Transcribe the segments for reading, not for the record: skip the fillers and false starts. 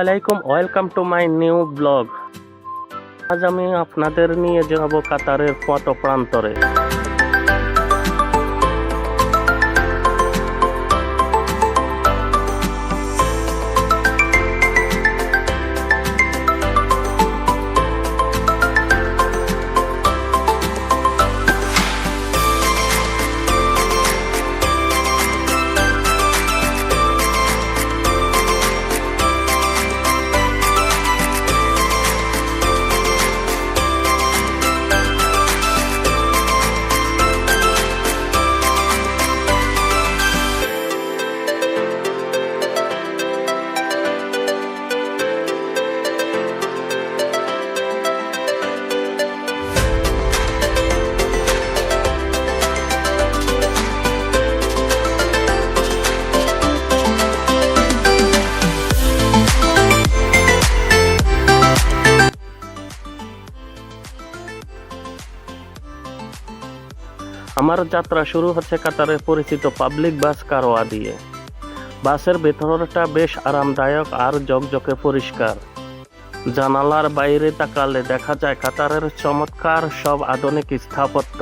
আলাইকুম, welcome to my new blog. আজ আমি আপনাদের নিয়ে যাব কাতারের পথ প্রান্তরে। আমার যাত্রা শুরু হচ্ছে কাতারের পরিচিত পাবলিক বাস কারওয়া দিয়ে। বাসের ভেতরটা বেশ আরামদায়ক আর ঝকঝকে পরিষ্কার। জানালার বাইরে তাকালে দেখা যায় কাতারের চমৎকার সব আধুনিক স্থাপত্য।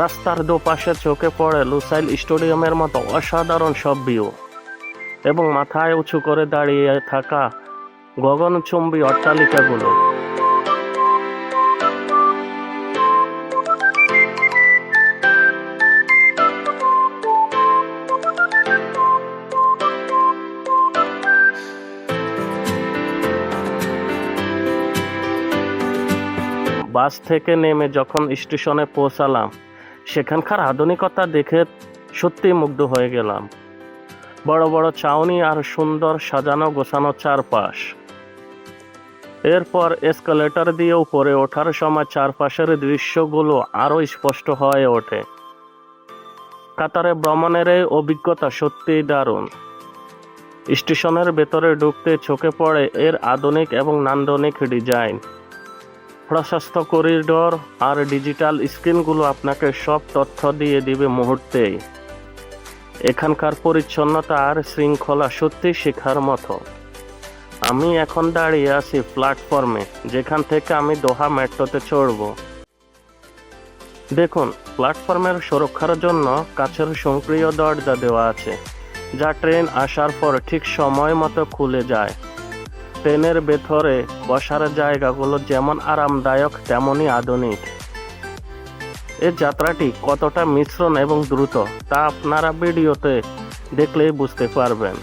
রাস্তার দুপাশে চোখে পড়ে লুসাইল স্টেডিয়ামের মতো অসাধারণ সব ভিউ এবং মাথায় উঁচু করে দাঁড়িয়ে থাকা গগনচুম্বী অট্টালিকাগুলো। বাস থেকে নেমে যখন স্টেশনে পৌঁছালাম, সেখানকার আধুনিকতা দেখে সত্যি মুগ্ধ হয়ে গেলাম। বড় বড় ছাউনি আর সুন্দর সাজানো গোছানো চারপাশ। এরপর এসকালেটর দিয়ে উপরে ওঠার সময় চারপাশের দৃশ্যগুলো আরো স্পষ্ট হয়ে ওঠে। কাতারে ভ্রমণের এই অভিজ্ঞতা সত্যিই দারুণ। স্টেশনের ভেতরে ঢুকতে চোখে পড়ে এর আধুনিক এবং নান্দনিক ডিজাইন। প্রশস্ত করিডোর আর ডিজিটাল স্ক্রিনগুলো আপনাকে সব তথ্য দিয়ে দিবে মুহূর্তেই। এখানকার পরিচ্ছন্নতা আর শৃঙ্খলা সত্যি শেখার মতো। আমি এখন দাঁড়িয়ে আছি প্ল্যাটফর্মে, যেখান থেকে আমি দোহা মেট্রোতে চড়ব। দেখুন, প্ল্যাটফর্মের সুরক্ষার জন্য কাচের সক্রিয় দরজা দেওয়া আছে, যা ট্রেন আসার পর ঠিক সময় মতো খুলে যায়। ট্রেনের ভেতরে বসার জায়গাগুলো যেমন আরামদায়ক তেমনই আধুনিক। এই যাত্রাটি কতটা মিশ্রণ এবং দ্রুত তা আপনারা ভিডিওতে দেখলেই বুঝতে পারবেন।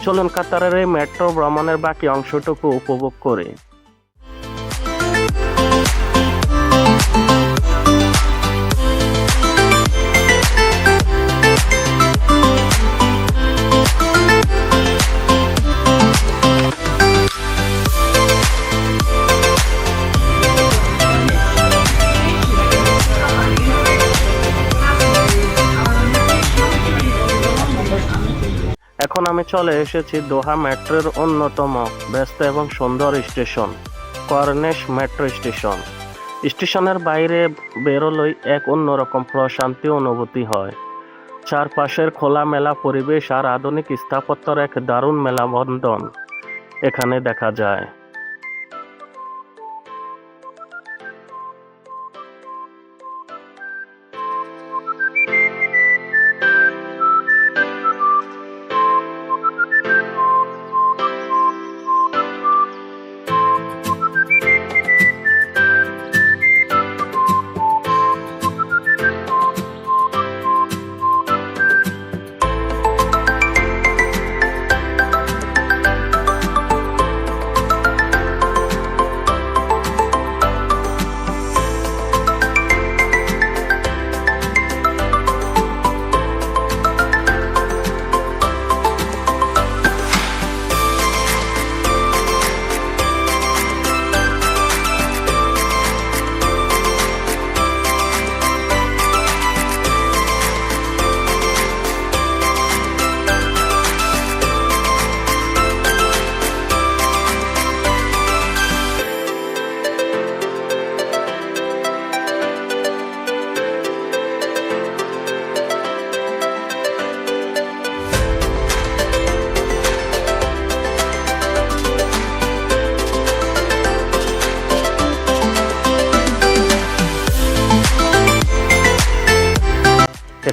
চলুন কাতারের এই মেট্রো ভ্রমণের বাকি অংশটুকু উপভোগ করি। এখন আমি চলে এসেছি দোহা মেট্রোর অন্যতম ব্যস্ত এবং সুন্দর স্টেশন, কর্নিশ মেট্রো স্টেশন। স্টেশনের বাইরে বেরোলেই এক অন্যরকম প্রশান্তি অনুভূতি হয়। চারপাশের খোলামেলা পরিবেশ আর আধুনিক স্থাপত্যের এক দারুণ মেলবন্ধন এখানে দেখা যায়।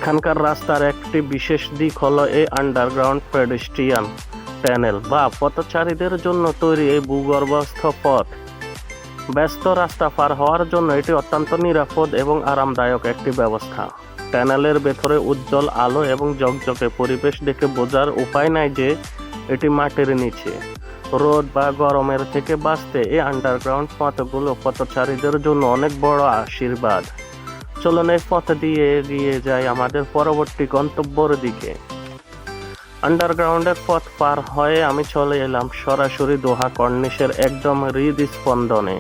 এখানকার রাস্তার একটি বিশেষ দিক হলো এই আন্ডারগ্রাউন্ড পেডেস্ট্রিয়ান টানেল বা পথচারীদের জন্য তৈরি এই ভূগর্ভস্থ পথ। ব্যস্ত রাস্তা পার হওয়ার জন্য এটি অত্যন্ত নিরাপদ এবং আরামদায়ক একটি ব্যবস্থা। টানেলের ভেতরে উজ্জ্বল আলো এবং ঝকঝকে পরিবেশ দেখে বোঝার উপায় নাই যে এটি মাটির নিচে। রোদ বা গরমের থেকে বাঁচতে এই আন্ডারগ্রাউন্ড পথগুলো পথচারীদের জন্য অনেক বড় আশীর্বাদ। চলুন এই পথ দিয়ে এগিয়ে যাই আমাদের পরবর্তী গন্তব্যের দিকে। আন্ডারগ্রাউন্ডের পথ পার হয়ে আমি চলে এলাম সরাসরি দোহা কর্নিশের একদম হৃদস্পন্দনে।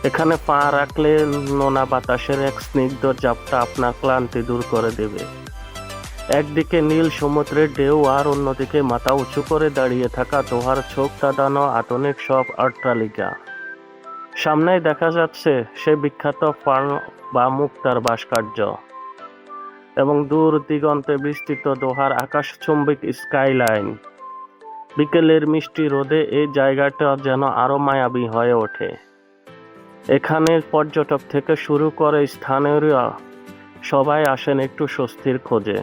এখানে পা রাখলে নোনা বাতাসের এক স্নিগ্ধ ঝাপটা আপনার ক্লান্তি দূর করে দেবে। একদিকে নীল সমুদ্রের ঢেউ আর অন্যদিকে মাথা উঁচু করে দাঁড়িয়ে থাকা দোহার চোখ ধাঁধানো আধুনিক সব অট্টালিকা। সামনেই দেখা যাচ্ছে সে বিখ্যাত ফার্ম বা মুক্তার ভাস্কর্য এবং দূর দিগন্তে বিস্তৃত দোহার আকাশচুম্বী স্কাইলাইন। বিকেলের মিষ্টি রোদে এই জায়গাটা যেন আরো মায়াবী হয়ে ওঠে। এখানে পর্যটক থেকে শুরু করে স্থানীয়রা সবাই আসেন একটু স্বস্তির খোঁজে।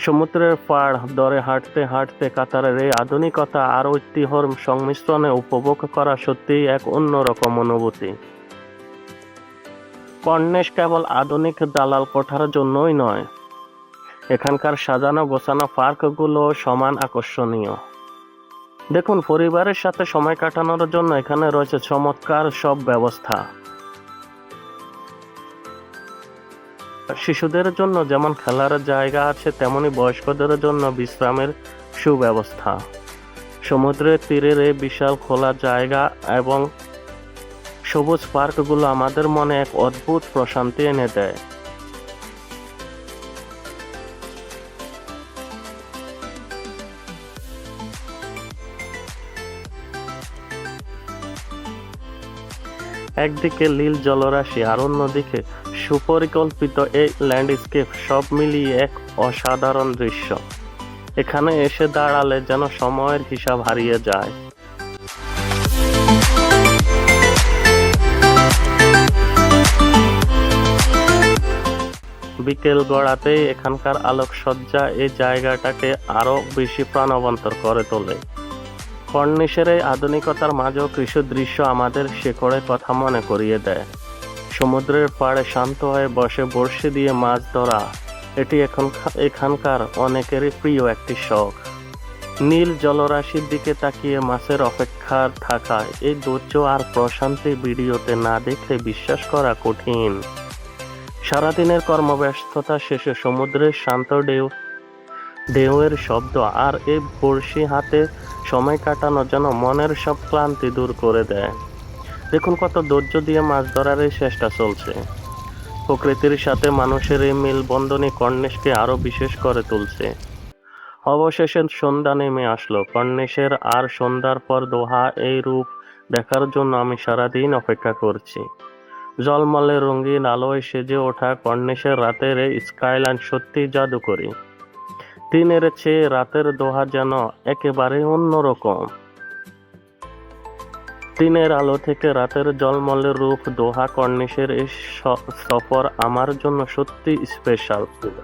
সমুদ্রের পাড় ধরে হাঁটতে হাঁটতে কাতারের এই আধুনিকতা আর ঐতিহ্যর সংমিশ্রণে উপভোগ করা সত্যিই এক অন্যরকম অনুভূতি। কর্নিশ কেবল আধুনিক দালাল কোঠার জন্যই নয়, এখানকার সাজানো গোছানো পার্কগুলো সমান আকর্ষণীয়। দেখুন, পরিবারের সাথে সময় কাটানোর জন্য এখানে রয়েছে চমৎকার সব ব্যবস্থা। শিশুদের জন্য যেমন খেলার জায়গা আছে, তেমনি বয়স্কদের জন্য বিশ্রামের সুব্যবস্থা। সমুদ্রের তীরের এই বিশাল খোলা জায়গা এবং সবুজ পার্কগুলো আমাদের মনে এক অদ্ভুত প্রশান্তি এনে দেয়। একদিকে নীল জলরাশি আর অন্যদিকে সুপরিকল্পিত এই ল্যান্ডস্কেপ, সব মিলিয়ে এক অসাধারণ দৃশ্য। এখানে এসে দাঁড়ালে যেন সময়ের হিসাব হারিয়ে যায়। বিকেল গড়াতেই এখানকার আলোকসজ্জা এই জায়গাটাকে আরো বেশি প্রাণবন্ত করে তোলে। কর্নিশের এই আধুনিকতার মাঝেও কিছু দৃশ্য আমাদের শেকড়ের কথা মনে করিয়ে দেয়। সমুদ্রের পাড়ে শান্ত হয়ে বসে বড়শি দিয়ে মাছ ধরা, এটি এখানকার অনেকেরই প্রিয় একটি শখ। নীল জলরাশির দিকে তাকিয়ে মাছের অপেক্ষার থাকা, এই ধৈর্য আর প্রশান্তি ভিডিওতে না দেখলে বিশ্বাস করা কঠিন। সারাদিনের কর্মব্যস্ততা শেষে সমুদ্রের শান্ত ঢেউয়ের শব্দ আর এই বড়শি হাতে সময় কাটানো যেন মনের সব ক্লান্তি দূর করে দেয়। দেখুন কত ধৈর্য দিয়ে মাছ ধরার এই চেষ্টা চলছে। প্রকৃতির সাথে মানুষের এই মেলবন্ধনই কর্নিশকে আরো বিশেষ করে তুলছে। অবশেষে সন্ধ্যা নেমে আসলো কর্নিশের, আর সন্ধ্যার পর দোহা এই রূপ দেখার জন্য আমি সারাদিন অপেক্ষা করছি। জলমলে রঙিন আলোয় সেজে ওঠা কর্নিশের রাতের এই স্কাইলাইন সত্যি জাদুকরী। দিনের চেয়ে রাতের দোহা যেন একেবারে অন্যরকম। দিনের আলো থেকে রাতের জলমলে রূপ, দোহা কর্নিশের এই সফর আমার জন্য সত্যি স্পেশাল ছিল।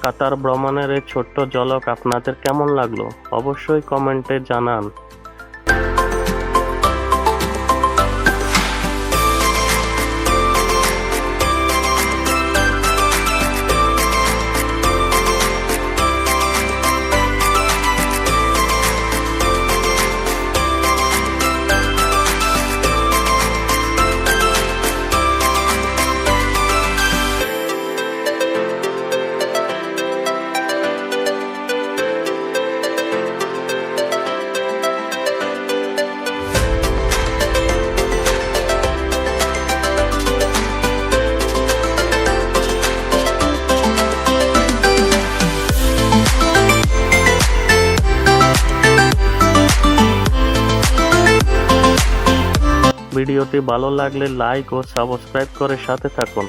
কাতার ভ্রমণের এই ছোট্ট ঝলক আপনাদের কেমন লাগলো অবশ্যই কমেন্টে জানান। ভিডিওটি ভালো লাগলে লাইক ও সাবস্ক্রাইব করে সাথে থাকুন।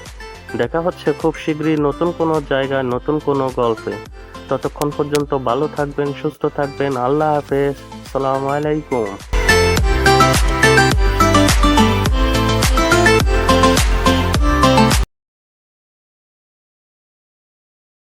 দেখা হচ্ছে খুব শীঘ্রই নতুন কোনো জায়গায় নতুন কোনো গল্পে। ততক্ষণ পর্যন্ত ভালো থাকবেন, সুস্থ থাকবেন। আল্লাহ হাফেজ। আসসালামু আলাইকুম।